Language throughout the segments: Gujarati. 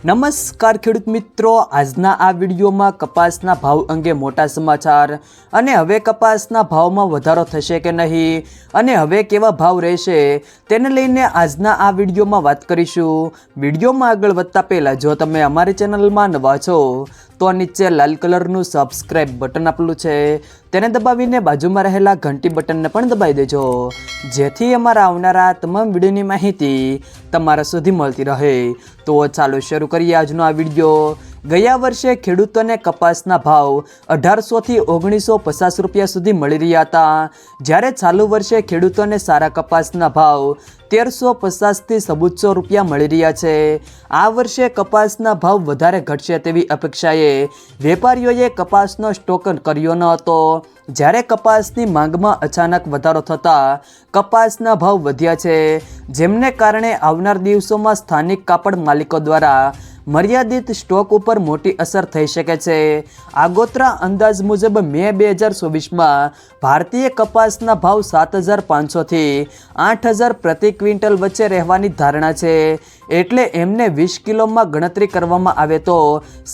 નમસ્કાર ખેડૂત મિત્રો, આજના આ વિડીયોમાં કપાસના ભાવ અંગે મોટા સમાચાર અને હવે કપાસના ભાવમાં વધારો થશે કે નહીં અને હવે કેવા ભાવ રહેશે તેને લઈને આજના આ વિડીયોમાં વાત કરીશું। વિડીયોમાં આગળ વધતા પહેલાં જો તમે અમારી ચેનલમાં નવા છો તો નીચે લાલ કલરનું સબસ્ક્રાઇબ બટન આપેલું છે તેને દબાવીને બાજુમાં રહેલા ઘંટી બટનને પણ દબાવી દેજો, જેથી અમારા આવનારા તમામ વિડીયોની માહિતી તમારા સુધી મળતી રહે। તો ચાલો શરૂ કરીએ આજનો આ વિડીયો। ગયા વર્ષે ખેડૂતોને કપાસના ભાવ 1800 થી 1950 રૂપિયા સુધી મળી રહ્યા હતા, જ્યારે ચાલુ વર્ષે ખેડૂતોને સારા કપાસના ભાવ 1350 થી 1400 રૂપિયા મળી રહ્યા છે। આ વર્ષે કપાસના ભાવ વધારે ઘટશે તેવી અપેક્ષાએ વેપારીઓએ કપાસનો સ્ટોક કર્યો ન હતો, જ્યારે કપાસની માંગમાં અચાનક વધારો થતાં કપાસના ભાવ વધ્યા છે, જેમને કારણે આવનાર દિવસોમાં સ્થાનિક કાપડ માલિકો દ્વારા મર્યાદિત સ્ટોક ઉપર મોટી અસર થઈ શકે છે। આગોતરા અંદાજ મુજબ મે 2024માં ભારતીય કપાસના ભાવ 7500 થી 8000 પ્રતિ ક્વિન્ટલ વચ્ચે રહેવાની ધારણા છે, એટલે એમને 20 કિલોમાં ગણતરી કરવામાં આવે તો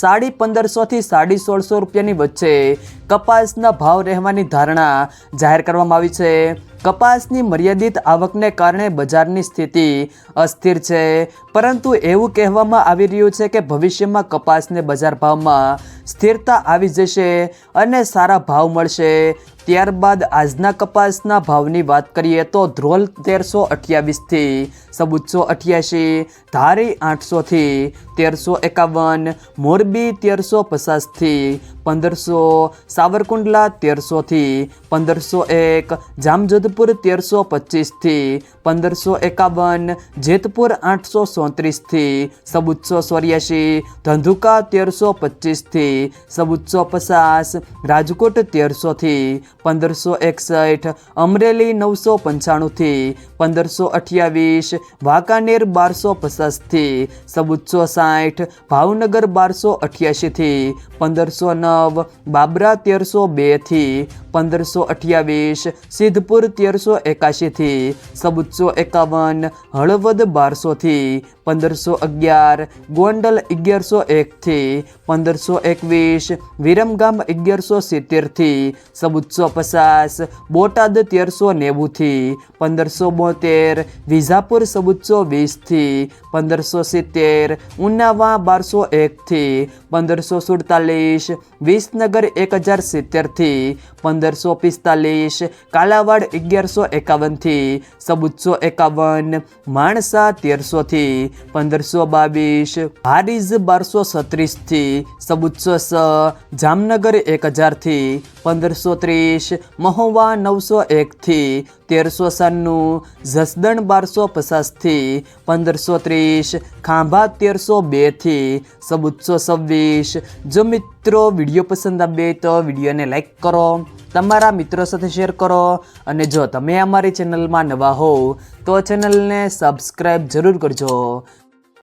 1550 થી 1650 રૂપિયાની વચ્ચે કપાસના ભાવ રહેવાની ધારણા જાહેર કરવામાં આવી છે। કપાસની મર્યાદિત આવકને કારણે બજારની સ્થિતિ અસ્થિર છે, પરંતુ એવું કહેવામાં આવી રહ્યું છે કે ભવિષ્યમાં કપાસને બજાર ભાવમાં સ્થિરતા આવી જશે અને સારા ભાવ મળશે। ત્યારબાદ આજના કપાસના ભાવની વાત કરીએ તો ધ્રોલ 1328 થી 1488, ધારી 800 થી 1351, મોરબી 1350 થી 1500, સાવરકુંડલા 1300 થી 1501, જામજોધપુર 1325 થી 1551, જેતપુર 837 થી 1484, ધંધુકા 1325 થી 1450, રાજકોટ 1300 થી 1561, અમરેલી 995 થી 1528, વાંકાનેર 1250 થી 1460, ભાવનગર 1288 થી 1509, બાબરા 1302 થી 1528, સિદ્ધપુર 1381 થી 1451, હળવદ 1200 થી 1511, ગોંડલ 1101 થી 1521, વિરમગામ 1170 થી 1450, બોટાદ 1390 થી 1572, વિજાપુર 1420 થી 1570, ઉનાવા 1201 થી 1547, વિસનગર 1070 થી 1545, કાલાવાડ 1151 થી 1451, માણસા 1300 થી 1522, હારીજ 1236 થી 1406, જામનગર 1000 થી 1530, મહુવા 901 થી 1396, જસદણ 1250 થી 1530, ખાંભા 1302 થી 1426। જો મિત્રો વિડીયો પસંદ આવે તો વિડીયોને લાઈક કરો, તમારા મિત્રો સાથે શેર કરો અને જો તમે અમારી ચેનલમાં નવા હો તો ચેનલને સબસ્ક્રાઈબ જરૂર કરજો।